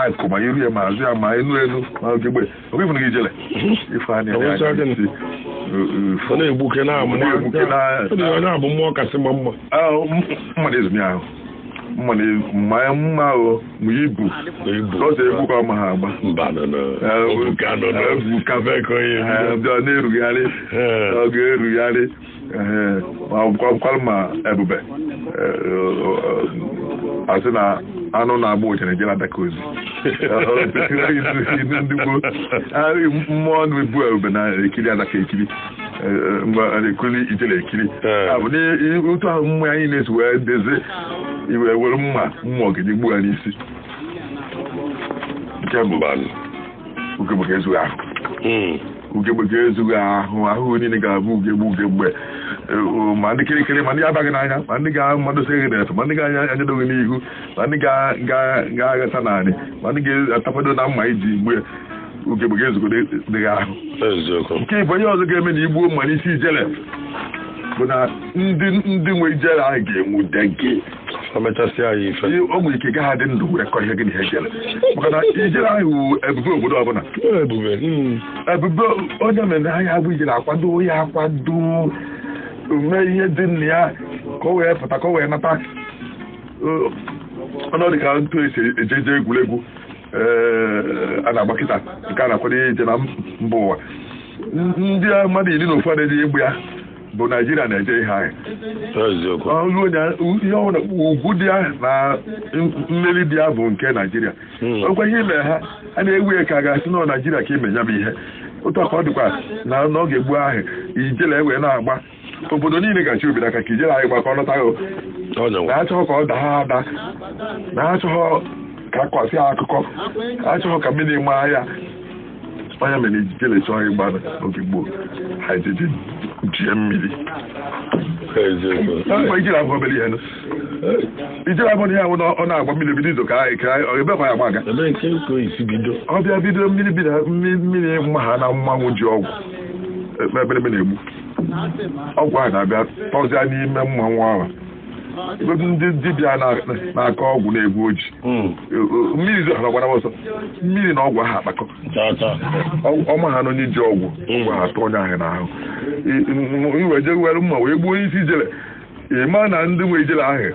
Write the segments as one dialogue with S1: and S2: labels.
S1: akụ ma iru ya ma azụ ya ma enu ma ogegbe oge ịfụnụ gị ijele ife a na-esi
S2: ọ na-egbuke na-abụ mmụọ kasị ma mma
S1: mmadụ ezumi ahụ mma ahụ ma ibu ọzọ egbu ka ọma ha agba na-erugharị ọ ga-erugharị kwalụ ma ebube asị na anụ na-agba ochere jere adaka ozi ndị gboo mmụọ na-ebu ebube na-ekiri adaka ekiri na-ekuli ijele ekiri bụ otu ahụ mmụọ anyị na-esi wee deze iwe were mma ogenye gbuo ya n'isi nke mbụ ugegbe ga-ezughị ahụ ugegbe ga-ezughị ahụ niile ga-abụ ugegbe ma ndị kirikiri ma ndị abaghị n'anya ma ndị ga-amadụ seghị n'efe ma ndị ga-anyadoghị n'ihu ma ndị ga-aghata naanị ma ndị ga-atapado na mma iji gbu ya ugegbe ga-ezugodịghị ahụ nke bụ onye ọzọ ga-eme na igbuo mma n'isi ijele bụ na ndị nwe ijele ahụ ga-enwude gị o nwere ike gaghị dị ndụ wee kọ ihe gị na ihe jere maka na ijere ahụ wụ ebube obodo ọbụla ebube onye mere ahịa abụ ijere akwado ya akwado mee ihe dị nna ya ka o wee pụta ka o wee nata ọnọdụ ka ntụ esi ejeje egwuregwu a na-agba kịta nke a na-akwado ije na mba ụwa ndị mmadụ iri na ofu adịghị egbu ya bụ Naijiria na-eje ihe ahụ ihe ọbụla ugwu dị ya na mmeri dị ya bụ nke Naijiria ọkwa ihe ime ha a na-ewu ya ka a ga-asị na Naijiria ka ime ya bụ ihe otu aka ọ dịkwa na n'oge gboo ahụ ijele wee na-agba obodo niile gachi obodo aka ka ijele anyị gba ka ọ lọtaghị na-achọghọ ka ọ daa ada na-achọghọ ka akọsị akụkọ na-achọghọ ka mmiri maa ya onye mere ijele chọọ ịgba n'oge gboo ha ejeje jie mmiri ijele abụ obere ihe ijele abụ ihe ahụ ọ na-agba mmiri bido izo ka ebekwa ya agba aga ọ bịa bido mmiri mma ha na mmanwụ ji ọgwụ eberebe na-egbu ọgwụ ahụ na-abịa tọzịa n'ime mmanwụ ahụ ndị dibịa na-akọ ọgwụ na-egbu oji mmiri zo ha gbara ọsọ mmiri na ọgwụ ahụ akpakọ ọma ha n'onye ji ọgwụ ha atụ onye ahụ n'ahụ iwe je were mma wee gbuo onye isi ijele ịma na ndị nwe ijele ahụ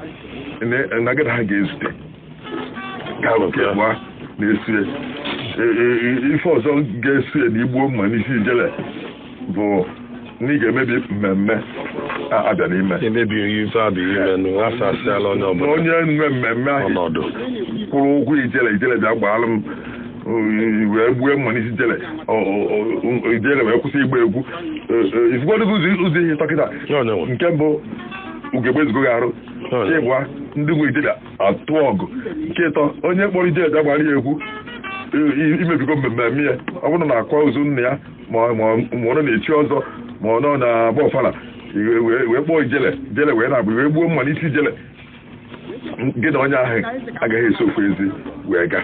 S1: nagada ha ga-ezute ga-abụkegba na-esie ife ọzọ ga-esie na igbuo mma n'isi ijele bụ na ị ga-emebi mmemme abịa n'ime onye nwe mmemme ahụ kwụrụ ụgwọ ijele bịa gbaalụ m wee gbue mma n'isi ijele wee kwụsị igba egwu izugbodogo ụzọ ihe tọkịta nke mbụ ugegbe ezugoghị arụ ịgwa ndị nwe ijele atụ ọgụ nke ịtọ onye kpọrọ ijele bịa gbara ya egwu imebigo mmemme ya ọ bụrụ na akwa ozu nna ya ma ọ nọ na-echi ọzọ ma ọ nọ na bọfala wee kpọọ ijele wee na-abụ wee gbuo mma n'isi ijele gị na onye ahụ agaghị eso ofu ezi wee gaa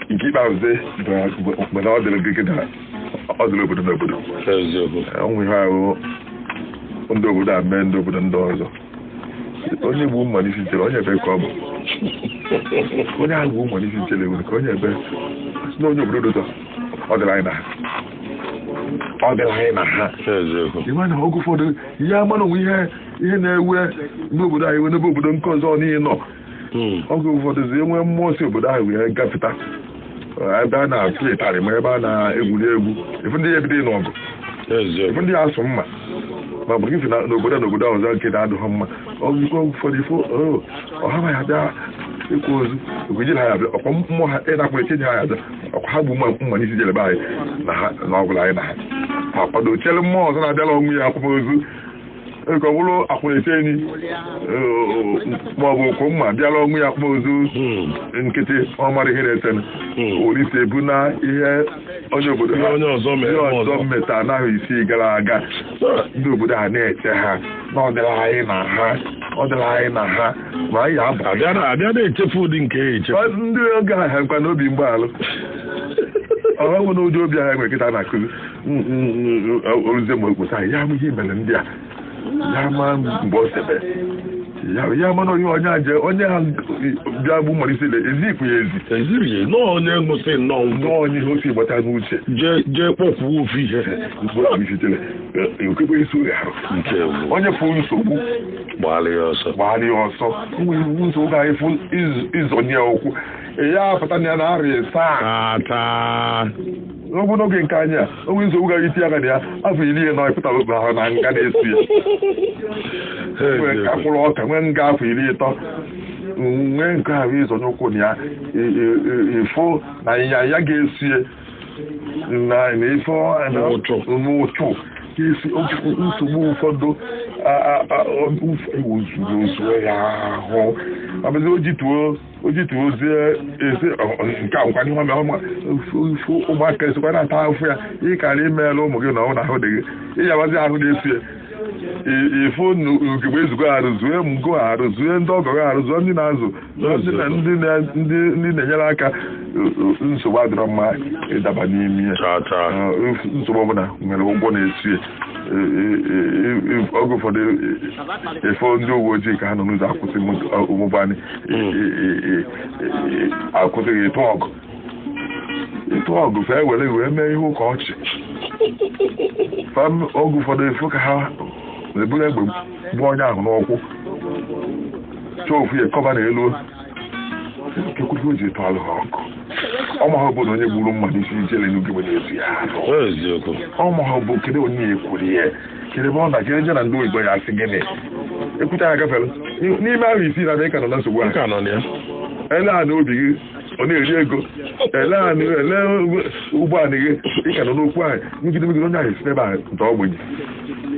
S1: nke ikpeazụ mgbe na ọ dịrị gị na ọ dịrị obodo n'obodo ọnwụ ihe ahụ ndị obodo a mee ndị obodo ndị ọzọ onye gbuo mma n'isi ijele onye ebe ka ọ bụ onye ahụ gbuo mma n'isi ijele nwere ka onye ebe na onye obodo dụtọ ọ dịrị anyị na ha ịma na oge ụfọdụ ihe ama na onwe ihe na-ewe n'obodo anyị n'ebe obodo nke ọzọ niile nọ oge ụfọdụ zi enwe mmụọ si obodo ahụ wee gafeta ebe a na-apụ ịtarị ma ebe a na-egwuregwu efu ndị ya ebido n'ọgụ efu ndị ya asụ mma ma bụ ife n'obodo n'obodo ọzọ nke na-adụghọ mma oge ụfọdụ ifo ọha ma ya bịa ịkwa ozu ogwejiri ha ya bịa ọkwa mmụọ ha ịnakwa echenye ha ya bịa ọkwa ha gbu mma n'isi jelebe anyị na ọgụla anyị na ha akwado chere mmụọ ọzọ na-abịala ọnwụ ya akwamozu ka ọ bụrụ akwụna-eche enyi maọbụ okwu mma bịala ọnwụ ya akwamozu nkịtị ọmara ihe na-esenu olise ebu na ihe onye obodo ha ọzọ mmeta anaghị isi gara aga ndị obodo ha na-eche ha na ọdịla anyị na ha ma anyị abịa
S2: na-echefu ụdị nke echefu
S1: ndị oge ha ha nkwa n'obi mgbaala ọha nwe n'ụdị obi ahụ enwe nkịta na-akụzi oruzie ma okwusa ya ama ihe mere ndị a ya ma mgbe o sebe ya mana onye aje onye ha bịa bụ mmalite ezipụ ya
S2: eziri na onye ṅụsị nnọọ
S1: onye ihe osi gbata n'uche
S2: jee kpọkwuo ofu ihe
S1: mgbe okekwe isi arụ onye fụ nsogbu gbagharị ya ọsọ nsogbu ka anyị fụ ịzọnye ụkwụ ya apụta na ya na-arịa saa n'ogbu n'oge nke anya onwe nsogbu gara iti aka na ya afọ iri na ịpụtara ahụ na nga na-esi ya nwee nke akwụrụ ọka nwee nga afọ 30 nwee nke ahụ ịzọnye ụkwụ na ya ifo na ya ga-esi na ife n'ụtụ ga-esi nsogbu ụfọdụ ewozuru ya ahụ abazi o jituo ozie eze nke a nkwanye nwa ụmụaka esikwa na-ata ahụfụ ya ịkara imeela ụmụ gị na ọnwụ na ahụ dị gị ịyabazi ahụ na-esi ifo ugegbe ezugo arụ zue mgo arụ zue ndị ọgọ arụ zụọ ndị na-azụ ndị na-enyere aka nsogbu adịrọ mma ịdaba n'ime ya nsogbu ọbụla nwere ụgwọ na-esi oge ụfọdụ efo ndị uwe ojii ka ha nọ n'ụzọ akwụsị ụmụbanị akwụsịghị ịtụ ọgụ fee wee mee ihe ụka ọchị oge ụfọdụ efo ka ha eburu egbe gbuo onye ahụ n'ụkwụ chọọ ofu ya kọba n'elu kekwuo ji tụalụ ha ọkụ ọma ha obodo onye gburu mmadụ isi ijele n'ugegbe na-esi ya ọma ha bụ kedu onye ekwuru ya kere ebe ọ na kere je na ndị oyibo ya asị gịnị ekwucha ya gafere n'ime ahụ isi na ka nọ na nsogbu ele a na obi gị ọ na-eri ego ele ụgbọala gị ịka nọ n'okwu ahụ megide onye ahụ esi n'ebe a nta ogbenye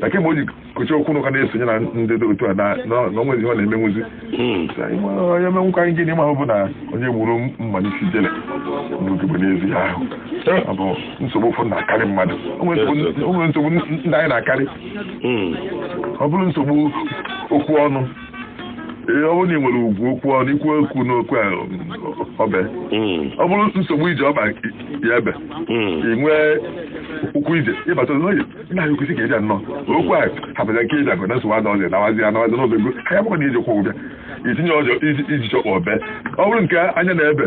S1: na kemgbe o ji kochi okwu n'ụka na-esonye na ndị dị otu a na onwezi ihe ọ na-emenwuzi onye menwụkwa anyị gịnị ma ọ bụ na onye gburu mmalisi jele n'ogigbe n'ezi ahụ ọ bụ nsogbu ụfọdụ na-akarị mmadụ o nwere nsogbu ndị anyị na-akarị ọ bụrụ nsogbu okwu ọnụ ọ bụrụ na ị nwere ugwu okwu ọnụ ikwu okwu n'okwu ọbẹ ọ bụrụ nsogbu ije ọba ya ebe ị nwee okwu ije ịbata oyi nna ya okwesị ka ịbịa nnọọ okwu a hapụta nke ije agụ na nsogbu adaọzị nawazi n'obego ka ya bụkwa na ije kwụ ụbịa itinye ọjọọ iji chọkpọ ọbẹ ọ bụrụ nke anya na ebe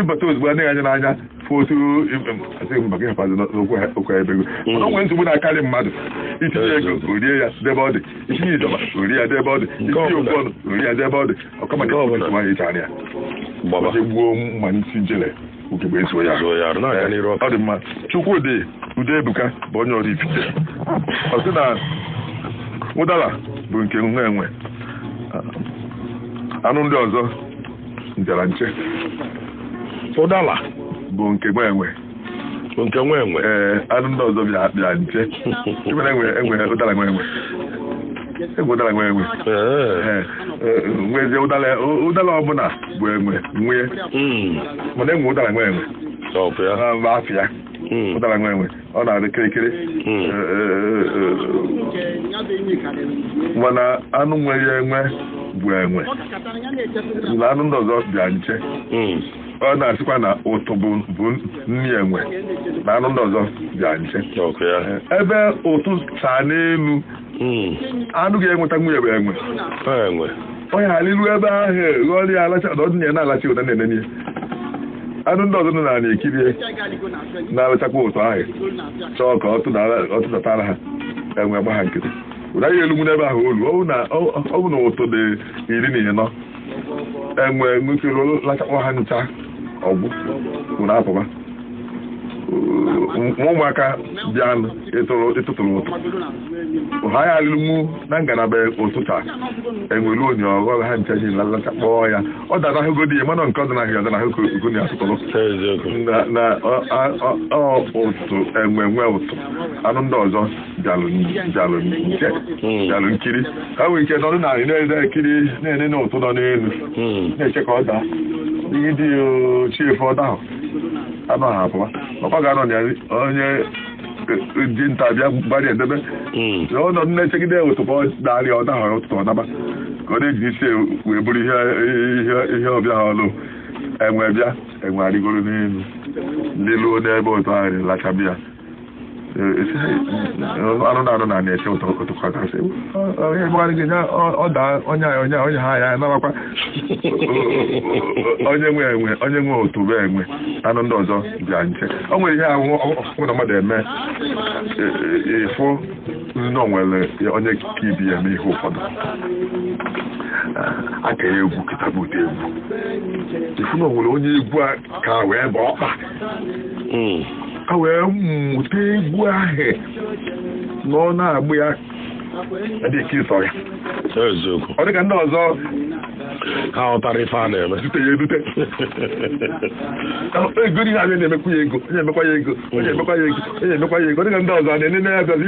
S1: ịbata ozugbo anaghị anya n'anya fotu asịghị mba gị hapazi n'okwu ya ebego mana o nwere nsogbu na-akarị mmadụ itinye ego orie ya debe ọ dị itinye ijọba orie ya debe ọ dị itinye okwu ọnụ orie ya debe ọ dị ọkama na ịchara ya gbabaje gbuo mmalisi jele ugegbe ezuo ya ọ dị mma Chukwudị Udebuka bụ onye ọrụ Ifite ọ sị na ụdara bụ nke nwe enwe anụ ndị ọzọ njara nche
S2: ụdara
S1: bụ nke nwe enwe anụ ndị ọzọ bịa nche enwe ụdara nwe enwe ụdara nwe enwe nwezie ụdara ọbụla bụ enwe nwee mana enwe ụdara nwe enwe afịa ụdara nwe enwe ọ na-adị kirikiri mana anụ nwere enwe bụ enwe na anụ ndị ọzọ bịa nche ọ na-asịkwa na ụtụ bụ nri enwe na anụ ndị ọzọ bịa nche ebe ụtụ saa n'elu anụ ga-enweta nwunye bụ enwe onye haliru ebe ahụ ghọrọ ya alacha ọdịnya na-alacha ụda na-enenye anụ ndị ọzọ nọ na na-ekirie na-alachakwa ụtọ ahụ chọọ ka ọ tụdatara ha enwe gba ha nkịtị ụda ya elu n'ebe ahụ olu ọ bụ na ụtụ dị 14 enwe nwekere lachakwa ha ncha ọgwụ bụ na apụba ụmụaka bịanụ ịtụtụrụ ụtụ ha ya alụmụ na ngalaba ụtụcha enwere onye ọghọrọ ha ncha ji lachakpọọ ya ọ dara ahụgodi ya mana nke ọ dị n'ahịa ọdana ahụ na asụtụrụ na ụtụ enwe ụtụ anụ ndị ọzọ bịalụ nkiri ha nwere ike nọdụ narị na-ekiri na-enene ụtụ nọ n'elu na-eche ka ọ daa ihe dị chiefe ọda ahụ anụ ha apụwa ọkwa ga-anọ na onye ji nta bịa gbara edebe ọnọdụ na-echegide ụtụpọ narị ọda ahụ ụtụtụ ọdaba ka ọ na-eji isi wee bụrụ ihe ọbịa ha ọlụ enwe bịa enwe arịgoro n'elu leluo n'ebe ụtọ ahụ lachabịa anụ na-eche ụtọkọtasị onye gbara gị ọda onye ha ya nabakwa onye nwe otu be enwe anụ ndị ọzọ bịa nche o nwere ihe ahụ na mmadụ eme ịfụ ndị onwere onye ka ibi ya eme ihe ụfọdụ aka ya egwu kịta bụ ụdị egwu ịfụ na onwere onye egwu ka wee bụ ọkpa a wee mụta egwu ahụ na ọ na-agbụ ya dị ka ịsọ ya ọ dịka ndị ọzọ
S2: ha ghọtara ife a na-eme
S1: dute ya edute ego ihe abịa na-emekwa ya ego onye emekwa ya ego onye emekwa ya ego onye emekwa ya ego ọ dịka ndị ọzọ na-enene ya bịazi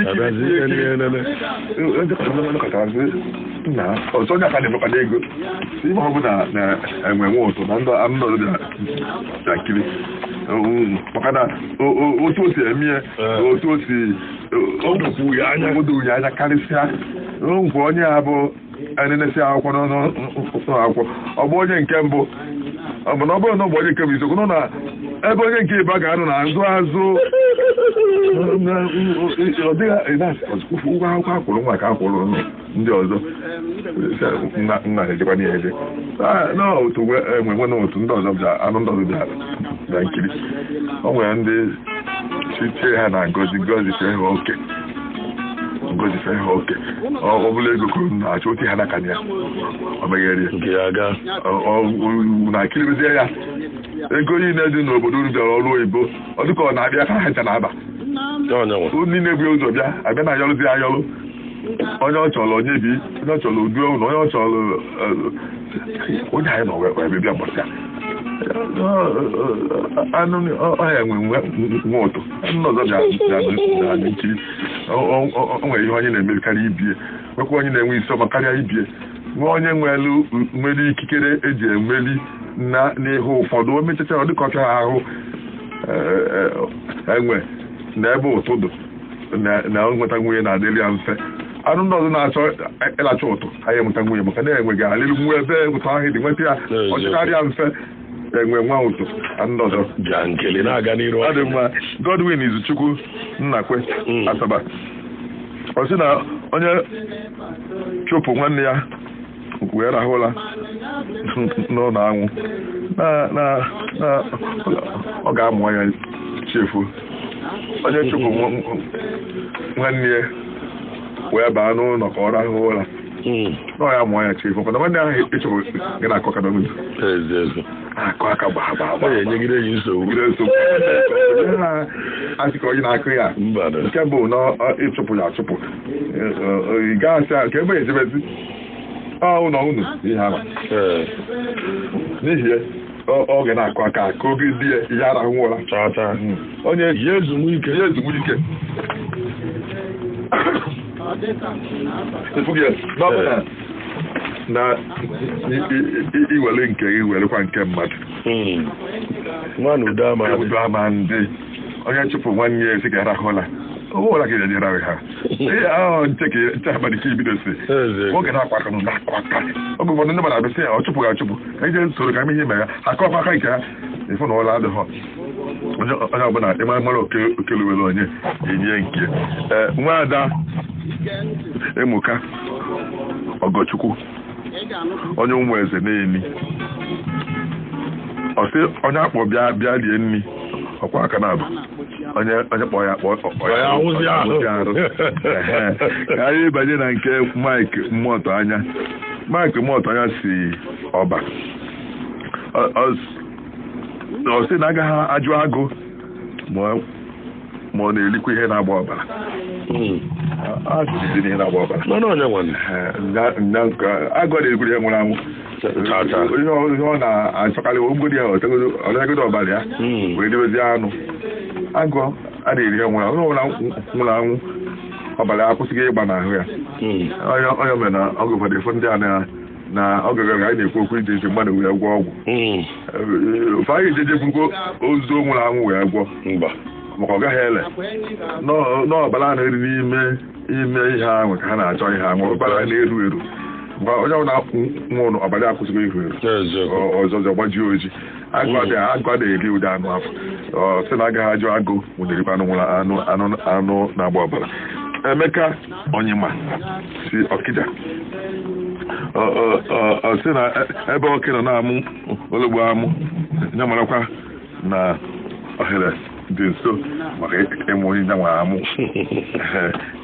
S1: ọzọ onye aka na-emekwa na ego ihe ọ bụla na-enwe nwe ụtụ na ndị ọzọ bịa nkiri maka na otu o si eme ya otu o si odo ya anya karịsịa nkwa onye a bụ enenesi akwụkwọ n'akwụkwọ ọ bụ onye nke mbụ ọ bụ na ọ bụrụ na ọ bụ onye nke bụ isiokwu nọ na ebe onye nke ịba ga-anụ na azụ ọ dịghị ụgwọ akwụkwọ akwụrụ nwa ka akwụrụ ndị ọzọ nna na-ejekwa n'ihe eje n'otu enwe n'otu ndị ọzọ bịa anụ ndị ọzọ bịa nkiri o nwere ndị chiche ha na ngozi fee ha oke ngozi fee ha oke ọ bụla ego kwuru na-achọ otu ha n'aka ya ọ meghere na-akiribezie ya ego niile dị n'obodo uru bịara ọrụ oyibo ọ dịka ọ na-abịa ka ha ncha na-aba ndị na-ebu ụzọ bịa abịa na ayọlụzi ayọlụ onye ọ chọrọ onye bi onye ọ chọrọ udu ụlọ onye ọ chọrọ onye anyị nọ wee bịa gbọsịa anụ ọhịa nwe ụtụ anụ ọzọ bịa nkiri o nwere ihe onye na-emekarị ibie nwekwa onye na-enwe isi ọma karịa ibie nwe onye nwere ikikere eji emeli n'ihe ụfọdụ o mechacha ọ dịka ọcha ha ahụ enwe na ebe ụtụ dụ na nweta nwunye na-adịrị ya mfe anụ ndị ọzọ na-achọ ịlacha ụtụ anyị enweta nwunye maka na enwe ga-alịrị nwa ebe ụtụ ahụ dị nweta ya ọchịkarịa mfe enwe nwa ụtụ ndị ọzọ ọ dị mma. Godwin Izuchukwu Nnakwe Asaba ọ sị na onye chụpụ nwanne ya wee rahụ ụra n'ụlọ anwụ na ọ ga-amụ anya chefu onye chụpụ nwanne ya wee baa n'ụlọ ka ọ rahụ ụra na ya mụọ ya chefu mana nwanne ahụ ịchọrọ gị na-akọ ka dọmịn akọ aka gbaa
S2: nyegide ya nsogbu
S1: asị ka onye na-akụ ya nke bụ na ịchụpụ ya achụpụ ị gaghasị ka ebe ejebezi ụlọ unu ihe ama n'ihi oge na-akụ aka ka oge dị ya ihe arahụ ụra
S2: chata onye ya ezumike
S1: na iwere nke gị werekwa nke mmadụ udo ama ndị onye chụpụ nwanne ya esi ga-arahụla ụra ka ejere ha ahụ nche abalike ibidosi oge na-akwa aka na-akwa aka oge ụfọdụ ndị mmadụ abịasị ya ọ chụpụ ga-achụpụ eje soro ka ihe ime ya akọkwa aka nke ha ịfụ na ụra adịghọ onye ọbụla ịma mara okeluwere onye enye nke nwaada Emuka Ogochukwu onye ụmụ eze na-eni ọsị onye akpọ bịa lie nri ọkwa aka na abụ onye kpọ ya
S2: ya awụzi arụ
S1: ka anyị banye na nke Mike Mmụọtọanya Mike Mmụọtọanya si Ọba ọ sị na agaghị ajụ agụ ma ọ na-elikwa ihe na-agba ọbara agụ na-ekwuru ihe nwụrụ anwụ ihe ọ na-achọkarị ogodi ya ọlegodo ọbara ya wee debezi anụ agụ a na-eri ihe nwụrụ anwụ ọbara ya akwụsịghị ịgba n'ahụ ya onye mere na ọgụ ụfọdụ ịfụ ndị a na oge gara anyị na-ekwu okwu ije mmadụ wee gwọ ọgwụ ofe anyị ejejebukwo ozu nwụrụ anwụ wee gwọ maka ọ gaghị ele n'ọbara na-eri n'ime ihe ahụ ka ha na-achọ ihe ahụ ọbara na-eru eru mgbe onye ọbụla nwụrụ ọbara akwụsịgo ihu eru ọzọzọ gbajie oji agụ eri ụdị anụ afọ sị na agaghị ajụ agụ nwụderikwa anụ nwụrụ anụ na-agba ọbara. Emeka Onyema si Ọkịja sị na ebe ọkị nọ na-amụ olugbo amụ ya marakwa na ohere dị nso maka ịmụ onye nyanwa amụ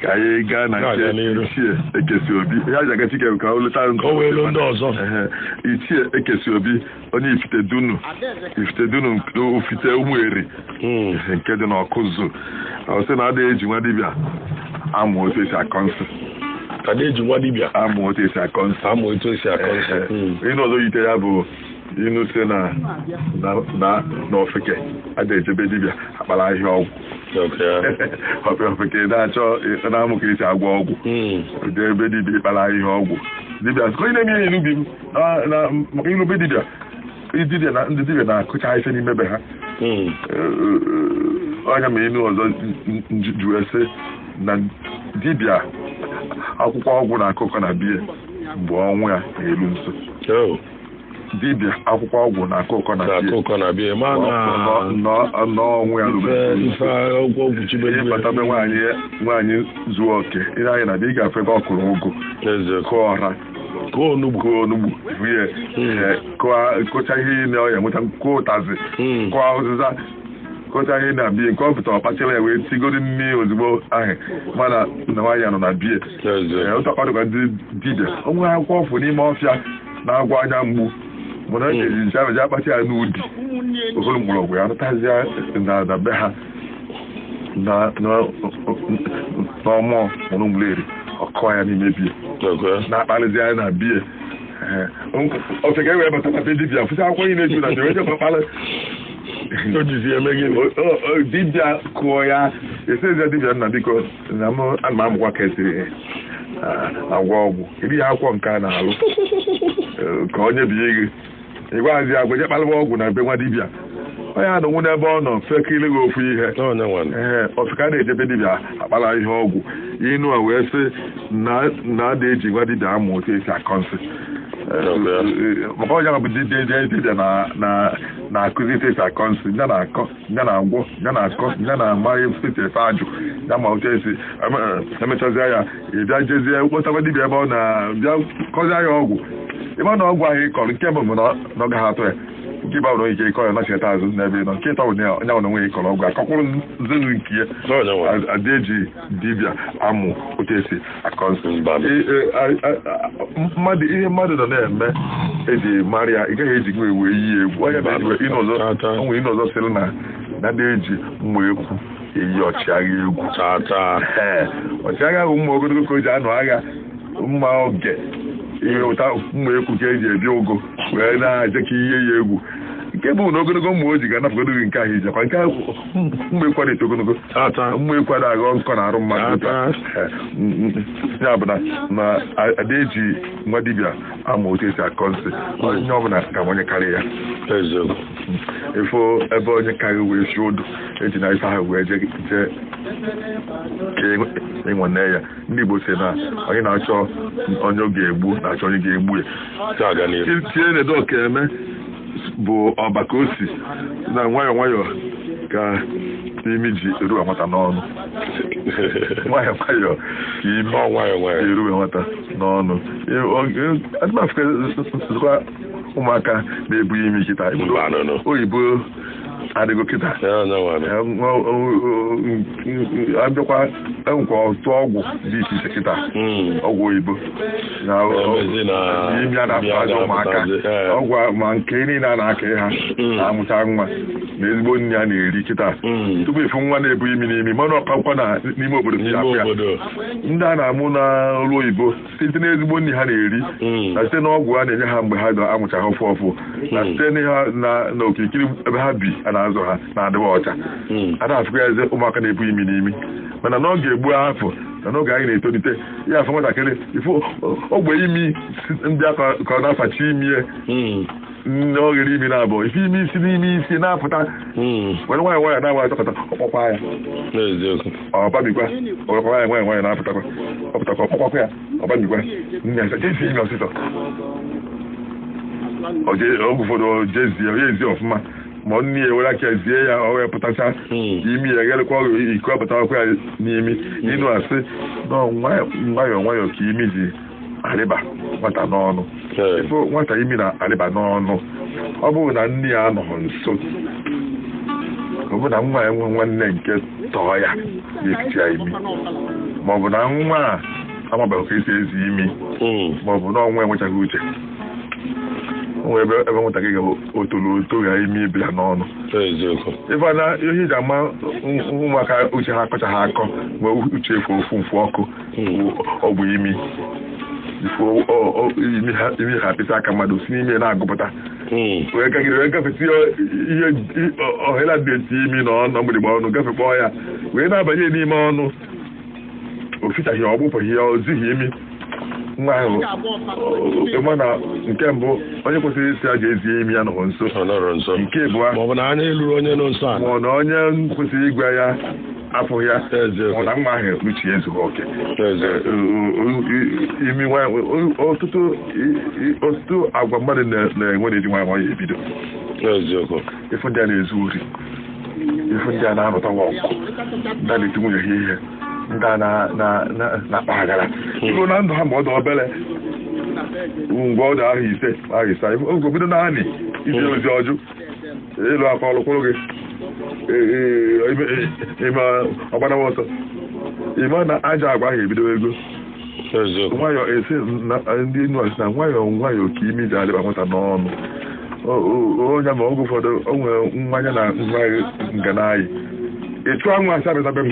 S1: ka anyị gaa na Ichie Ekesi Obi ya ji aga Chike ka o leta
S2: ndị ọzọ
S1: Ichie Ekesi Obi onye Ifite Dunu Ufite Ụmụeri nke dị n'Ọkụzụ sị na adịghị eji nwa dibịa amụ otu esi akọ nsị amụ otu esi akọ nsị ịnụ ọzọ yite ya bụ inu si n'ofeke ada ejebe dibịa akpara ahịa ọgwụ ofeke na-achọ na-amụ ka esi agwọ ọgwụ dị ebe dibịa ịkpara ahịa ọgwụ dibịa sị onye na-eme ihe n'ubi m maka ilube dibịa ndị dibịa na-akụcha ife n'ime be ha ọnya ma inu ọzọ ju ese na dibịa akwụkwọ ọgwụ na akụkọ na biya mgbe ọnwụ ya na-elu nso dibịa akwụkwọ ọgwụ na akụkọ na biya n'ọnwụ ya ịkpatabe nwaanyị zuo oke ihe anyị na ị ga-afe ebe ọ kụrụ ụgụ kụọ ọra kụọ onugbu kụcha ihe na ọya nweta kụọ ụtazị kụọ ụzịza kọcha ihe na biya nke ọ pụtara ọkpachara ya wee tigoro mmiri ozugbo ahụ mana na nwaanyị nọ na biya ụtakwadụkwa ndị dibịa onwe akwụkwọ ọfụ n'ime ọfịa na-agwọ anya mgbu mana eji abeji akpacha ya n'ụdị okolu mgbọrọgwụ ya nụtazịa na be ha n'ọmụọ mụrụmleri ọkọ ya n'ime biya na-akpalizi anya na biya ofe ga-ewe bata na be dibịa fụcha akwụkwọ ihe na-eju na jeweje kpakpalị dibịa kụọ ya esezi dibịa nna biko na ana m amụkwa ka esiri agwọ ọgwụ iri ya akwụkwọ nke a na-alụ ka onye bi gị ịgwazi agwa je kpalụba ọgwụ na be nwa dibịa onye a nọnwụ n'ebe ọ nọ fekiri gị ofu ihe ofeka na-ejebe dibịa akpala ihe ọgwụ inu a wee sị na ada eji nwa dibịa amụ otu esi akọ nsị maka onye bụ dibịa na-akụzi esi akọ nsị ya na-akọ ya na-agwọ ya na-akọ ya na-ama esi efe ajụ ya ma otu esi emechazịa ya ịbịa jezie kpọtaba dibịa ebe ọ na-bịa kọzie ya ọgwụ ebe na ọgwụ ahụ ịkọrọ nke bụ na ọ gaghị atụ ya nke ịba nwere ike ịkọ ya nacheta azụ n'ebe nọ nke ịta onye ahụ na nwe ịkọrọ ọgwụ akọkwụrụ nzuzu nke ya adị eji dibịa amụ otu esi akọ nsị ihe mmadụ nọ na-eme eji mara ya ị gaghị eji nwe ewe iyi egwu onye onwe ịnụ ọzọ sịrị na ndị eji mma ekwu eyi ọchịagha egwu ọchịagha ahụ mma ogologo ka o ji anụ agha mma oge ihe ụta mma ekwu ka eji ebi ụgụ wee na-eje ka ihe ya egwu nke bụ na ogologo mma o ji ga-anapụgodo gị nke ahụ ijekwa nke mma ekwu na-eto ogologo mma ekwu na-aghọ nkọ na arụ mmadụ ya bụ na ada eji nwa dibịa ama otu esi akọ nsị onye ọbụla ka onye karịa ya efo ebe onye karị wee si ụdụ eji na ife ahụ wee jee ka ịnwanne ya ndị Igbo si na onye na-achọ onye ọ ga-egbu na-achọ onye ga-egbu ya tie nedo ka eme bụ ọbaka osi na nwayọọ nwayọọ ka imi ji eru nwata n'ọnụ nwayọọ nwayọọ ka imi eru nwata n'ọnụ adịmafụkwa ụmụaka na-ebu imi kịta oyibo adịgo kịta abịakwa enwekwa ọtụ ọgwụ dị iche iche kịta ọgwụ oyibo imi a na-afụ ụmụaka ọgwụ ma nke niile a na-aka ha na-amụta nwa na ezigbo nne ya na-eri kịta tupu ịfụ nwa na-ebu imi n'imi mana ọkakwa na n'ime obodo si afụ ya ndị a na-amụ n'ọrụ oyibo site n'ezigbo nne ha na-eri na site n'ọgwụ a na-enye ha mgbe ha amụchaghị ọfụ na site na okirikiri ebe ha bi a na-azụ ha na-adịba ọcha a na-afụkwa ya eze ụmụaka na-ebu imi n'imi mana n'oge egbu afọ na n'oge anyị na-etolite ya afọ nwatakịrị ifụ ogbe imi ndị aka ka ọ na-afachi imi ya n'oghere imi na-abụ ife imi isi n'ime isi na-apụta were nwanyị nwanyị na-agba achọkọta ọkpọkwa ya ọbabikwa ọkpọkwa ya nwanyị nwanyị na-apụtakwa ọpụtakwa ọkpọkwa ya ọbabikwa nne ya jezi imi ọsịsọ oge ụfọdụ jezie ọfụma ma nne ya were aka zie ya ọ wee pụtacha imi ya gelekwa iko apụtakwa ya n'imi ịnụ asị na nwayọọ nwayọọ ka imi ji arịba nwata n'ọnụ ebe nwata imi na-arịba n'ọnụ ọ bụrụ na nne ya anọghị nso ọ bụ na nwa ya nwe nwanne nke tọọ ya ga-ekiti ya imi maọbụ na nwa a amabeghị ka esi ezi imi maọbụ na ọnwa enwechaghị uche onwe ebe nwatakịrị ga-otolo ya imi bịa n'ọnụ ebe na ihe iji ama ụmụaka uche ha akọcha ha akọ mgbe uche efu ofu mfu ọkụ ọ bụ imi imi ha apịsị aka mmadụ si n'ime na-agụpụta wee gafeta ihe ọhịla dị eti imi n'ọnụ mgbịrịgba ọnụ gafekpọọ ya wee na-abanye n'ime ọnụ o fichaghị ọgbụpụghị ya o zighị imi nwa ahụ ịma na nke mbụ onye kwesịrị isi a ga-ezi imi ya nọrọ nso nke abụọ
S2: maọbụ na anya eluru onye nọ nso
S1: ma ọ na onye kwesịrị ịgwa ya afọ ya ọ na nwa ahụ uche ya ezughị oke imi ọtụtụ agwa mmadụ na-enwe na-eji nwa ya ebido ifu ndị a na-ezu ori ifu ndị a na-anụtawa ọgụ ndị a na-eti nwunye ha ihe ndị a na-akpa agara ifu na ndụ ha ma ọ dị obere mgbe ọ dị ahụ ise obido na anị iji ozi ọjụ ịlụ aka ọlụkwụrụ gị ime ọgbanawa ọsọ ime na aja agwa ahụ ebido ego nwayọọ esi ndị nọọsụ na nwayọọ ka imi ji adịba nwata n'ọnụ onye ma oge ụfọdụ o nwere mmanya na nganaghị ịchụ anwụ asị abịa be m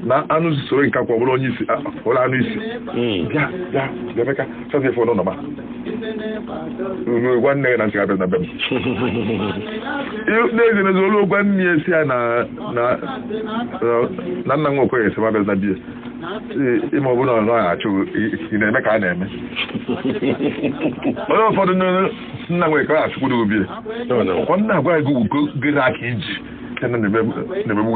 S1: na anụ soro nke akwa ọbụla onye isi ụlọ anụ isi bịa Emeka chọzi efe n'ụlọ ma gwa nne ya na nsị abịa na be m n'ezie n'ezie olu gwa nne ya esi ya na nna nwa okoye esi abịa na bie ime ọbụla ọ naghị achụ ị na-eme ka a na-eme onye ụfọdụ nna nwere ka a achụkwuru obie ọ nna agwa gị ugo gịrị aka iji na-emegbu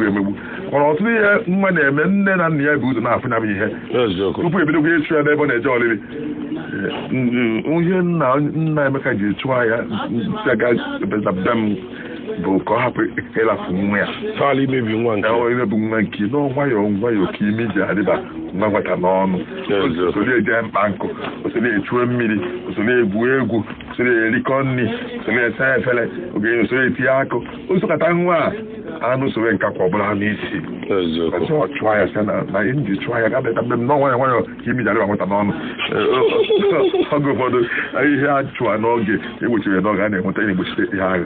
S1: emegbu mana ọtụtụ ihe nwa na-eme nne na nna ya bụ ụzọ na-afụnyabụ ihe tupu ebidogwu ịchụ ya n'ebe ọ na-eje ọlịlị ihe nna Emeka ji chụọ ya si aga be m bụ ka ọ hapụ ịlafụ nwa ya
S2: imebi nwa
S1: nke nwayọọ ka imi ji adịba nwa nwata n'ọnụ osoro eje mkpa nkụ osoro echuo mmiri osoro egwu egwu osoro erikọ nri osoro ese efere ogenye osoro etinye akụ osokọta nwa a anụ soro nkakwa ọbụla anụ isi ọ chụọ ya sị na ndị chụọ ya gabata mgbe m nọ nwayọọ ka imi ji adịba nwata n'ọnụ oge ụfọdụ ihe a chụọ n'oge egbochiri ya n'oge a na-enweta na-egbochite ihe ahụ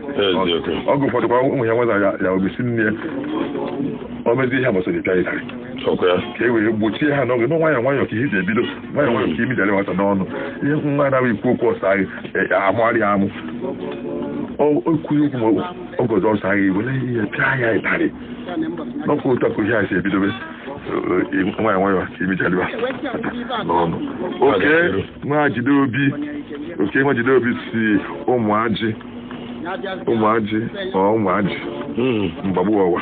S1: oge ụfọdụ kwa ụmụ ya nweta ya obesi nne ya o mezi ihe amasịrị pịa ịtarị ka e wee gbochie ha n'oge na nwayọọ ka ihe ji ebido nwayọọ ka imi ji adịba nwata n'ọnụ ihe nwa anaghị ikwu okwu ọsọ anyị amụgharị ya amụ okwughị okwu ma ogozi ọsọ anyị were ihe pịa ya ịtarị n'ọkwa otu akụ ihe anyị si ebidobe nwayọọ ka imi ji adịba n'ọnụ oke nwa jide obi si ụmụajị mgbagbu ọwa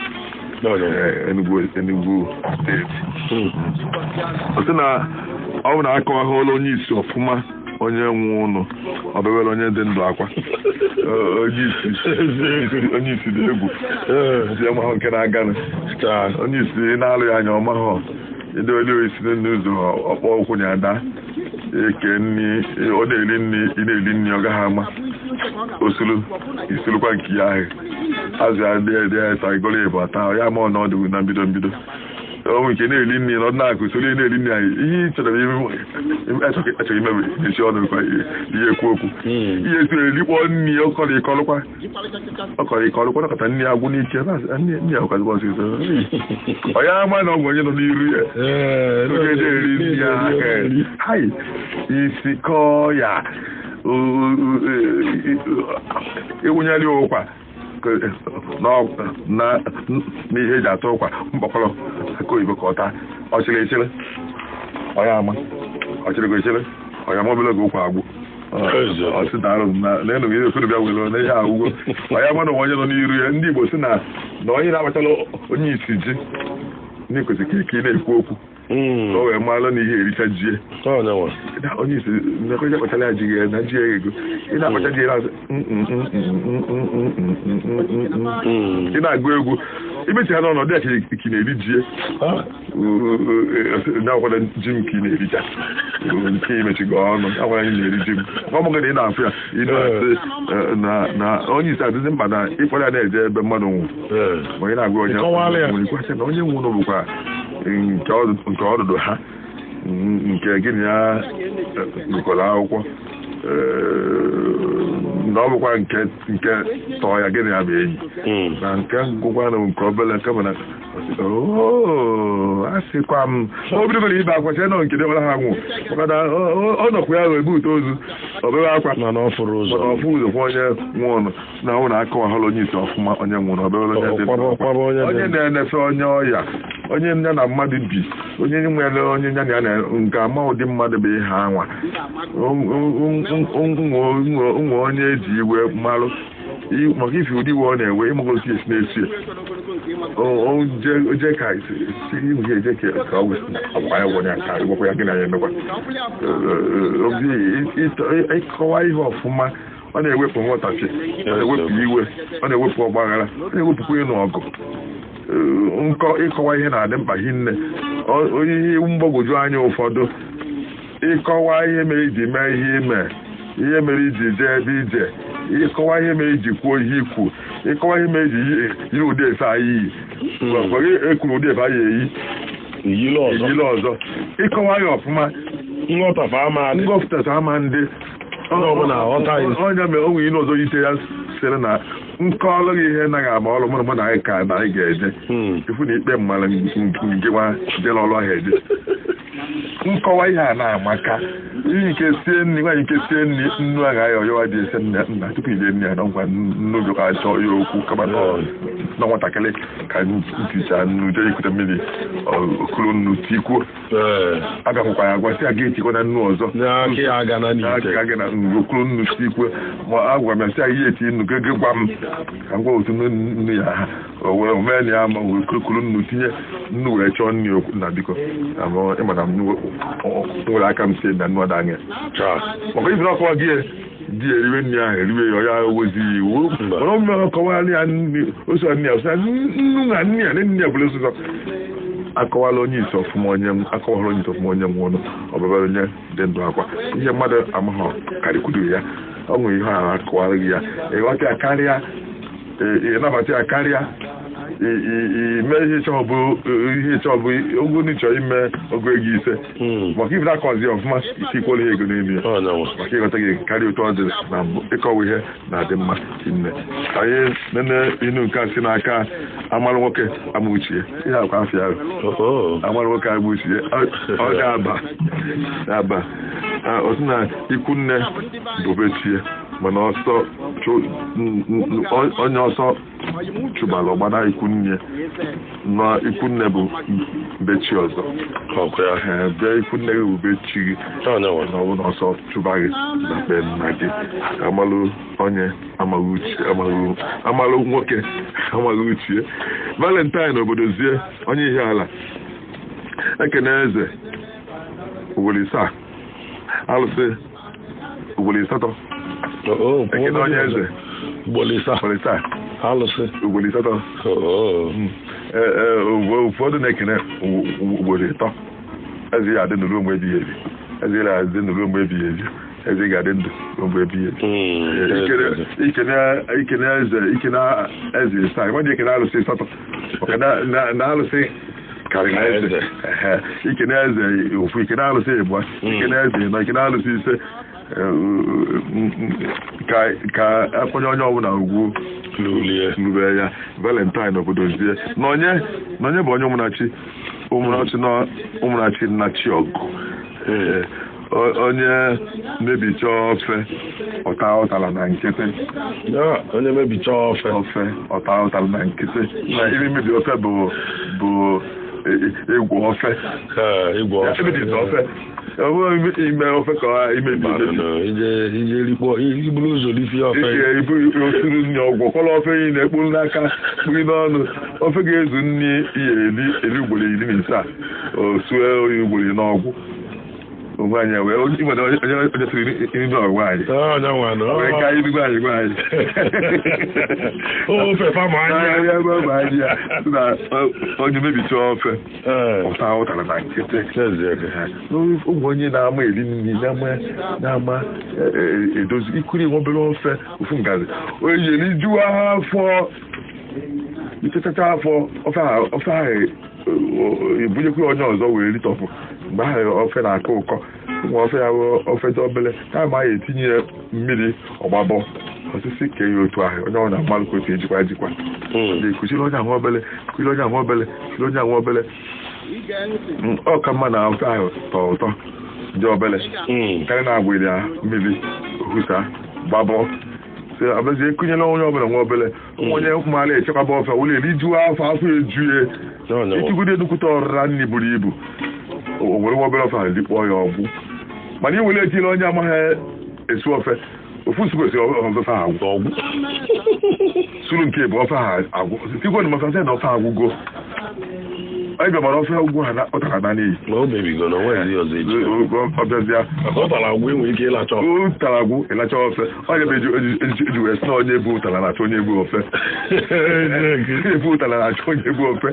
S1: Enugu steeti ọ sị na ọ bụ na akọwahụla onye isi ọfụma onye nwe ụnụ ọ bụwere onye dị ndụ akwa onye isi dị egwu si amahụ nke na-aganụ onye isi na-alụ ya anya ọmahụ ideoli isi n'ụzọ ọkpọ ụkwụ na ada eke nri ọ na-eri nri ị na-eri nri ọ gaghị ama isulukwa nke ya ahụ azụ adịghị ta igoro ebu ata ya ma ọ na ọdụ na mbido onwe nke na-eri nri na ọdịnaka usoro na-eri nri anyị ihe chọrọ achọghị imebe esi ọnụ kwa ihe ekwu okwu ihe esi erikpọ nri ọkọrọ ịkọrụkwa nakọta nri agwụ n'ike nri ahụ kwazigbo ọsịsọ onye ama na ọgwụ onye nọ n'iru ya oge na-eri nri ya aka isi kọọ ya ewunyere ụkwa n'ihe eji atụ ụkwa mkpọkọrọ aka oyibo ka ọ taa ọchịrị echere ọya ama ọchịrịgo echere ọya ma obere oge ụkwa agwụ ọsịdarụ na enụghị ihe okorobịa were na ihe agwụgo ọya ma na onye nọ n'iru ya ndị Igbo si na onye na-akpachala onye isi ji kwesịrị ka ị na-ekwu okwu o wee maalụ na ihe ericha jie onye isi nakọja kpatara ya jighị na ji ego ị na-akpacha ji azụ ị na-agụ egwu imechi ha n'ọnọdụ ya ka ị na-eri jie na-akwado ji m ka ị na-ericha nke imechigo ọnụ akwara anyị na-eri ji m ọ bụghị na ị na-afụ ya ị na-asị na onye isi adịzi mkpa na ịkpọrọ ya na-eje ebe mmadụ nwụ ma ị na-agwa onye nwere ikwasị na onye nwụrụ bụkwa nke ọdụdụ ha nke gịnị ya gụkọrọ akwụkwọ na ọ bụkwa nke tọọ ya gịnị ya bụ enyi na nke ngụkwa na nke obere nke mana asịkwa m obidogoro ibe akwa chee nọ nke debara ha nwụ maka na ọ nọkwa ya ebu ute ozu obere akwa mana ọfụ ụzọ kwa onye nwụrụ na nwụ na-akọwahụrụ onye isi ọfụma onye nwụrụ obere onye na-enefe onye ọya onye ya na mmadụ bi onye nwere onye ya na ya na nke ama ụdị mmadụ bụ ihe anwa nwe onye eji iwe marụ maka ife ụdị iwe ọ na-ewe ịmụgosi esi na-esi oje ka ihe eje ka ọ agwa ya gwọnya ka ịgwakwa ya gị na ya emekwa ịkọwa ihe ọfụma ọ na-ewepụ nghọtachi ọ na-ewepụ iwe ọ na-ewepụ ọgbaghara ọ na-ewepụkwa ịnụ ọgụ ịkọwa ihe na-adị mkpa hinne onye mgbagwoju anya ụfọdụ ịkọwa ihe mere iji mee ihe ime ihe mere iji jee ebe ije ịkọwa ihe mere iji kwuo ihe ikwu ịkọwa ihe mere iji yi ụdị efe anyị yi ekwuru ụdị efe anyị eyile ọzọ ịkọwa ya ọfụma nghọpụtata ama ndị onye mere onwe ihe ọzọ ite ya sịrị na nkọọlụ gị ihe naghị ama ọrụ mụrụ mụ na anyị ka na anyị ga-eje ifu na ikpe mmadụ ngewa jere ọrụ ahụ eje nkọwa ihe a na-amaka ihe nke sie nri nwaanyị nke sie nri nnu agha ya ọyọwa dị ese nna tupu ije nri ya na ngwa nnu gị ka chọọ ya okwu kama na nwatakịrị ka nticha nnu jee ikwute mmiri okuru nnu tikwuo agakwụkwa ya agwa si aga etikwa na nnu ọzọ aga na okuru nnu tikwuo ma agwa m ya si aga ihe eti nnu gege gwa m ka m gwa otu nnu ya ha o wee omee ya ma wee kurukuru nnu tinye nnu wee chọọ nri okwu na biko ịmana nwere aka m si na nnu ọda anya maka ife ọkọwa gị di eriwe nri ahụ eriwe ya ọya owezighị iwu mana ọ mere ọkọwara ya oso nri ya nnu na nri ya nri ya bụla osụzọ akọwala onye isi ọfụma onye nwụrụ ọbabara onye dị ndụ akwa ihe mmadụ amaghọ karịkwuru ya ọ nwere ihe ahụ akọwara gị ya ịghọta ya karịa ịnabata ya karịa ime ihe chọọ bụ ogo n'ịchọ ime ogo ego ise maka ife na-akọzi ọfụma isi kwụrụ ihe ego n'elu ya maka ịghọta gị karịa otu ọ dị na mbụ ịkọwa ihe na-adị mma nne anyị nene inu nke a si n'aka amalụ nwoke amauchie ihe akwa afọ ya amalụ nwoke amauchie ọ ga-aba otu na ikwu nne bụbechie mana ọsọ onye ọsọ chụbara ọgbada ikwu nne na ikwu nne bụ bechi ọzọ bịa ikwu nne gị bụ bechi gị na ọ na ọsọ chụba gị na be nna gị amalụ onye amalụ nwoke amaghị uchie Valentine obodo zie onye ihe ala ekene eze Ugwulisa alụsị Ugwulisatọ ekene onye eze Ugwulisa alụsị Ugwulisatọ ụfọdụ na-ekene Ugwulitọ eze ya adị n'ụlọ mgbe ebighị ebi eze ya adị n'ụlọ mgbe ebighị ebi eze ga-adị ndụ mgbe ebighị ebi ikene eze ịsa ịgba dị ekene alụsị ịsatọ maka na alụsị karịrị eze ikene eze ofu ikene alụsị ịbụa ikene eze ịnọ ikene alụsị ise ka akwanye onye ọbụla ugwu lube ya Valentine obodo zie na onye bụ onye ụmụnachi nnachi ọgụ onye mebicha ofe ọtala na nkịtị onye mebicha ofe ọtala na nkịtị na iri mebi ofe bụ egwu ofe emebicha ofe ọ bụrụ ime ofe ka imebi
S2: ije rikpọ iburu ụzọ rifi ofe
S1: ibu osuru nri ọgwụ kọrọ ofe yi na-ekpuru n'aka kpuri n'ọnụ ofe ga-ezu nri ihe eri ugboro 17 o sue oyi ugboro n'ọgwụ onwe anyị wee onye siri nri n'ọgwụ anyị wee ka anyị gwa anyị
S2: ofe fama anya
S1: na onye mebicha ofe ọta ụtara na nkịtị ụmụ onye na-ama eri nri na-ama edozi ikuri nwe obere ofe ofu ngazi onye yeri juwa afọ itechacha afọ ofe ahụ ebunyekwa onye ọzọ wee ritọpụ mgbe ahụ ofe na-akọ ụkọ nwa ofe ya ofe dị obele ka ma ya etinye mmiri ọgbabọ osisi ka ya otu ahụ onye ọ na-amalụ ka otu ejikwa ekuchiri onye ahụ obele kiri onye ahụ obele kiri onye ahụ obele ọ ka mma na ofe ahụ tọọ ụtọ dị obele karị na-agwụri ya mmiri ohusa gbabọ abazie ekunyela onye ọbụla nwa obele onye maara echekwaba ofe wụle erijuo afọ ejue ịtụgide enukwute ọrịra nri buru ibu o were nwa obere ofe ahụ dikpọọ ya ọgwụ mana iwere ejila onye amaghị esu ofe ofu sukwesị ofe ahụ ọgwụ suru nke bụ ofe ahụ agwụ tikwe na maka na ofe agwụgo anyị bịabara ofe ugwu ha ụtara na n'iyi ụtara agwụ ịlacha ofe onye bụ eji wee sị na onye bụ ụtara na-achọ onye bụ ofe ebu ụtara na-achọ onye bụ ofe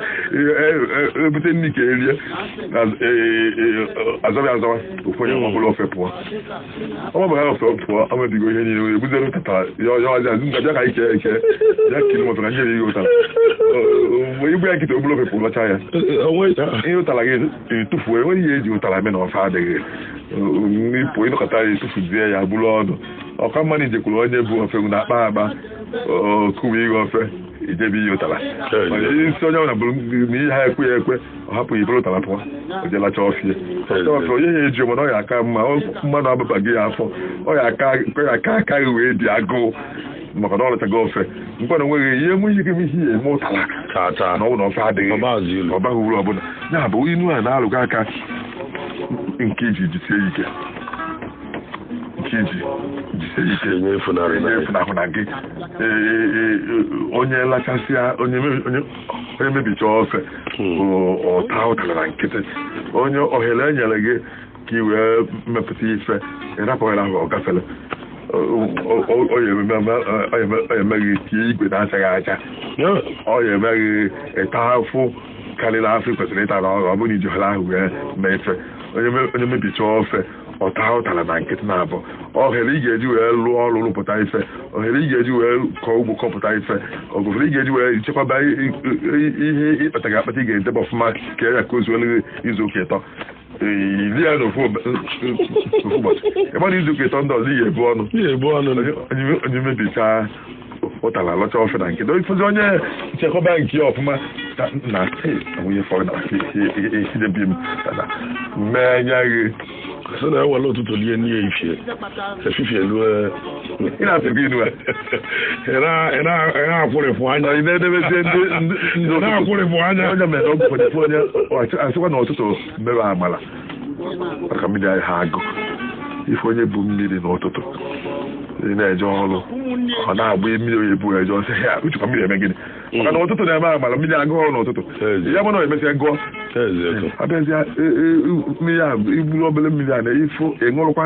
S1: ebute nri ka erie azọbịa azọwa ofu onye ọbụla ofe pụọ ọmabụghị ofe pụọ ọmebigo ihe niile ebuzere ụtara ya ọzọ bịa ka ike eke ya kiri mofe na nyere ihe ụtara mgbe igbu ya nkịta obụla ofe pụrụ lọcha ya ihe ụtara gị etufuo enweghị ihe eji ụtara eme na ofe adịghị ịpụ ịnọkọta ya etufuzie ya bụrụ ọnụ ọka mmanụ ijekwuru onye bụ ofe na-akpa akpa kuwe ihe ofe ijebe ihe ụtara isi onye ọbụla bụrụ na ihe ha ekwe ya ekwe ọ hapụghị bụrụ ụtara pụọ o jelacha ofie ofe onye ya eji mana ọ ya aka mma mmadụ abụbaghị ya afọ ọ ya aka akaghị wee dị agụụ maka na ọ lụtago ofe mkpa na onweghị ihe enweghị ike ihe eme ụtara na ọ bụ na ofe adịghị ọ baghị uru ọbụla ya bụ inu a na-alụgo aka nke iji jisie ike efunahụ na gị onye lachasịa onye mebicha ofe ọta ụtara na nkịtị onye ohere enyere gị ka ị wee mepụta ife ịrapụghịra ahụ ọ gafere ọ ya emeghị tie igwe na-achaghị acha ọ ya emeghị ịta afụ karịrị afọ kwesịrị ịta na ọ bụrụ na iji ohere ahụ wee mee ife onye mebicha ofe ọta ụtara na nkịtị na-abụ ohere ị ga-eji wee lụọ ọrụ rụpụta ife ohere ị ga-eji wee kọọ ugbo kọpụta ife ohere ị ga-eji wee chekwaba ihe ịkpataghị akpata ị ga-edebe ọfụma ka ya ka o zuo izu ụka ịtọ iri ya n'ofu ụbọchị ịgbana izu ụka ịtọ ndị ọzọ ihe ebu ọnụ onye mebicha ụtara lọcha ofe na nkịtị ifụzi onye nchekwaba nke ya ọfụma na nwunye fọrọ na ehidebi m mee nya gị
S2: so na wala ụtụtụ lie n'ihe efifie luo
S1: ị na-asịkwa inu
S2: a akwụrịfụ anya
S1: ị na-edebezie ndị
S2: akwụrịfụ anya
S1: onye mere ọgwụ onye asịkwa na ụtụtụ mere amala maka mmiri anyị ha agụ ife onye bụ mmiri n'ụtụtụ ị na-eje ọrụ ọ na-agba mmiri onye bụ eje ọsọ ya uchekwa mmiri eme gịnị maka na ụtụtụ na-eme amala mmiri agụọ n'ụtụtụ ya bụ na emesịa gụọ abịazịa mmiri a igburu obere mmiri a na-ifụ ịṅụrụkwa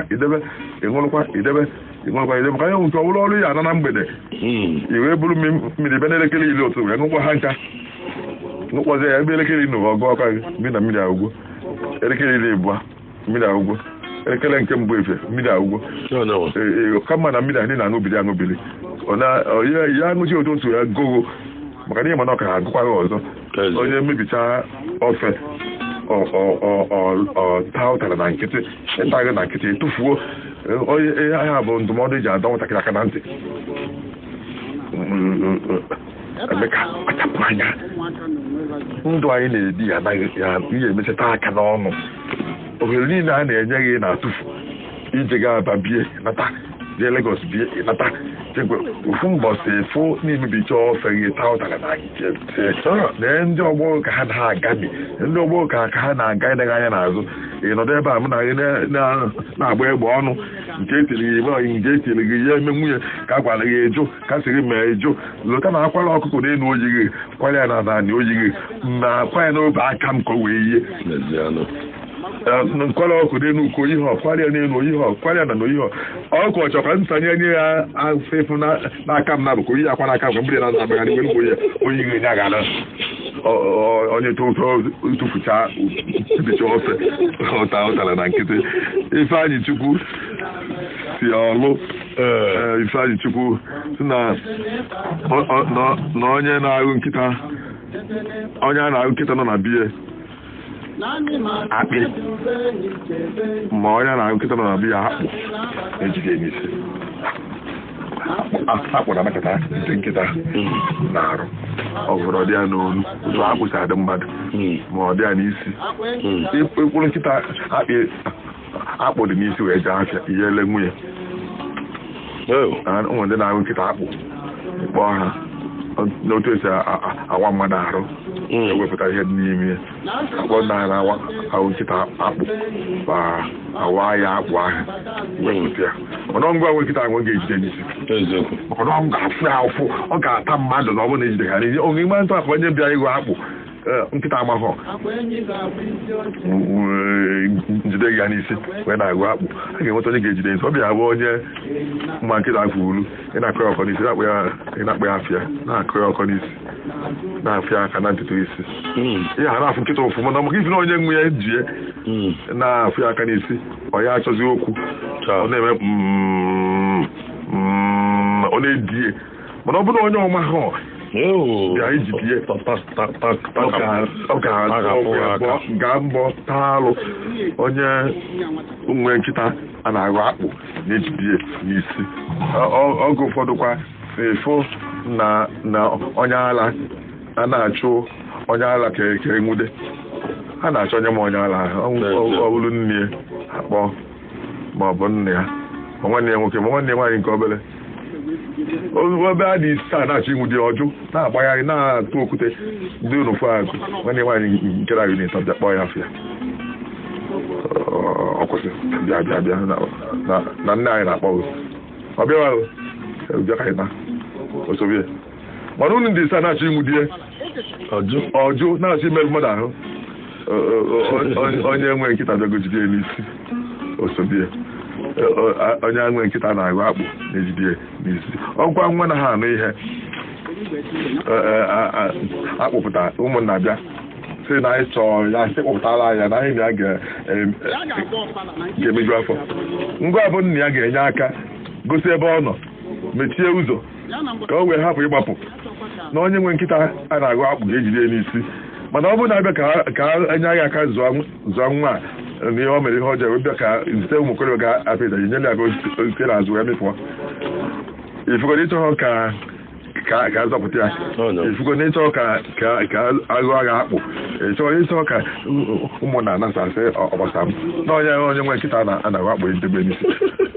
S1: idebe maka ya nke ọ bụrụ ọrụ ya ana na mgbede i wee bụrụ mmiri ebe n'elekere iri ụtụtụ wee ṅụkwa ha ncha ṅụkpọzie ya ebe elekere iri ọgụ ọka gị mmiri na mmiri agwụgwọ elekere iri abụọ mmiri agwụgwọ elekere nke mbụ efe mmiri agwụgwọ ka mma na mmiri a ndị na-aṅụbiri ya aṅụchi ụtụtụ ya gogo maka na ihe mana ọ ka agụkwa gị ọzọ onye mebicha ofe ọta ụtara na nkịtị ịta gị na nkịtị etufuo onye ahịa bụ ndụmọdụ eji adọ nwatakịrị aka na ntị emeka kpachapụ anya ndụ anyị na-ebi ya anaghị ya ihe emechata aka n'ọnụ ohere niile a na-enye gị na-atụfu ije ga aba bie nata jee Lagos bie nata jegwe ofu mbọsị fụ n'imebicha ofe gị taa ụtara na na ndị ọgbọ ka ha na-agami ndị ọgbọ ka ha na-aga ịdịghị anya n'azụ ị nọdụ ebe a mụ na gị na-agba egbe ọnụ nke etiri gị ihe eme nwunye ka a gwara gị eju ka sịrị mee eju lụta na akwara ọkụkọ n'elu oyighị kwara ya na naanị oyighị ma kwa ya n'obe aka m ka o wee ihe nkwara ọkụ n'elu uko oyihe ọkwarịa n'elu oyihe ọkwarịa na oyihe ọkụ ọchọkwa nsanye nye ya afefu n'aka m na bụ ka oyi akwa n'aka m mgbe na na-abagharị were mgbe oyighị ya gara onye tụfucha bicha ofe ụtara na nkịtị Ifeanyị Chukwu si ọlụ Ifeanyị Chukwu si na onye na-ahụ nkịta onye a na-ahụ nkịta nọ na biya akpị ma onye a na-ahụ nkịta nọ na biya akpụ ejide n'isi akpụ na-amekọta ndị nkịta na-arụ ọ bụrụ ọ dị ya n'olu otu akpụ si adị mmadụ ma ọ dị ya n'isi ịkpụrụ nkịta akpụ dị n'isi wee jee afịa ihe ele nwunye ụmụ ndị na-ahụ nkịta akpụ kpọọ ha n'otu esi awa mmadụ arụ ewepụta ihe dị n'ime ya akpọ na ahụ nkịta akpụ ma awa ya akpụ ahụ wepụta ya mana ngwa nwe nkịta ahụ ga-ejide n'isi maka na ọ ga-afụ ya ụfụ ọ ga-ata mmadụ na ọ bụrụ na ejide ha n'ihi onye ime ntụ akpa onye bịa ịghọ akpụ nkịta amahọ njide ya n'isi wee na-agụ akpụ a ga-enweta onye ga-ejide n'isi ọ bịa abụ onye mma nkịta afọ ulu ị na-akụ ya ọkọ n'isi na-akpọ ya afịa na-akụ ya ọkọ n'isi na-afịa aka na ntutu isi ihe ha na-afụ nkịta ụfụ mana maka ifi na onye nwe ya jie na-afụ ya aka n'isi ọ ya achọzi okwu ọ na-eme ọ na-edie mana ọ bụrụ onye ọma ha bịa ijidie ọ ga mbọ taalụ onye nwe nkịta a na-aghọ akpụ na-ejidie n'isi oge ụfọdụkwa na-efo na onye ala a na-achụ onye ala ka enwude a na-achọ onye ma onye ala ọ bụrụ nne ya akpọ ma ọ bụ nne ya ma nwanne ya nwoke ma nwanne ya nwaanyị nke obere ebe a dị isi a na-achọ ịnwụ dị ọjụ na-agbagharị na-atụ okwute ndị ụnụfụ agụ nwanne nwaanyị nke na-arị n'ịtọ bịa kpọọ ya afọ ya ọ kwụsị bịa na nne anyị na-akpọ ọ bịawa bịa ka anyị na osobe mana unu ndị isi a na-achọ ịnwụ di ya ọjụ na-achọ imerụ mmadụ ahụ onye nwe nkịta bịagojide ya n'isi osobe onye nwe nkịta na-aghọ akpụ na-ejide n'isi ọgwa nwa na ha anụ ihe akpụpụta ụmụnna bịa si na anyị chọrọ ya sị kpụpụtara anya na anyị na ya ga-emeju afọ ngwa bụ nna ya ga-enye aka gosi ebe ọ nọ mechie ụzọ ka o wee hapụ ịgbapụ na onye nwe nkịta a na-aghọ akpụ ga-ejide n'isi mana ọ bụrụ na abịa ka enye anyị aka zụọ nwa a n'ihe o mere ihe ọjọọ wee bịa ka zite ụmụ okorobịa ga-apịta nyere ya site n'azụ wee mịpụọ ifugo n'ịchọghọ ka azọpụta ya ifugo n'ịchọghọ ka aghụ agha akpụ ịchọghọ ka ụmụ na-anasasị ọgbasa m na onye nwe nkịta a akpụ edebe n'isi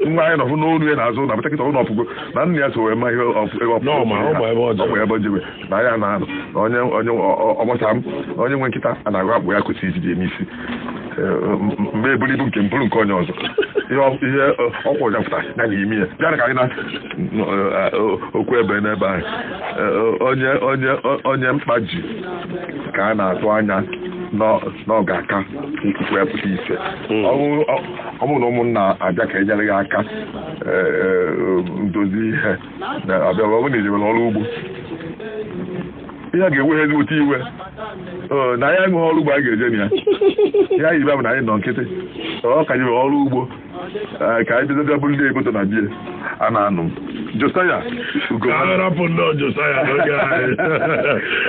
S1: nwa anyị nọfụ n'olu ya na-azụ na bata nkịta ụlọ ọpụgo na nna ya so wee ma ihe ọgba ebe jebe na ya na onye ọgbasa m onye nwe nkịta a na-aghụ akpụ ya kwesịrị ijide n'isi mgbe eburu ibu nke mpụrụ nke onye ọzọ ihe ọkwa ụja pụta ya n'ime ya bịara ka anyị na okwu ebe n'ebe anyị onye mkpa ji ka a na-atụ anya na ọ ga-aka wee pụta ise ọ bụrụ na ụmụnna abịa ka enyere gị aka ndozi ihe abịa ọ bụrụ na ejebere ọrụ ugbo ihe a ga-enwe ezigbo iwe na ya enweghị ọrụ ugbo a ga-eje na ya yibe bụ na anyị nọ nkịtị ọ ka nyere ọrụ ugbo ka anyị bidoga bụrụ ndị eboto na bie a na-anụ Josiah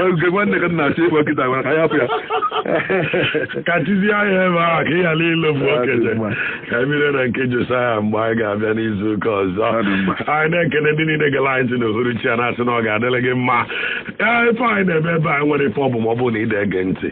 S1: oge nwanne ka na-achọ ịkpọ nkịta nwere ka ya hapụ ya
S2: ka tizie anya ebe ahụ ka ị ghara ịlụ bụ okenye ka anyị bido na nke Josiah mgbe anyị ga-abịa n'izu ụka ọzọ anyị na-ekene ndị niile gara anyị ntị n'uhuruchi a na-asị na ọ ga-adịrị gị mma ife anyị na-eme ebe anyị nwere ife ọ bụ ma ọ bụrụ na ị na-ege ntị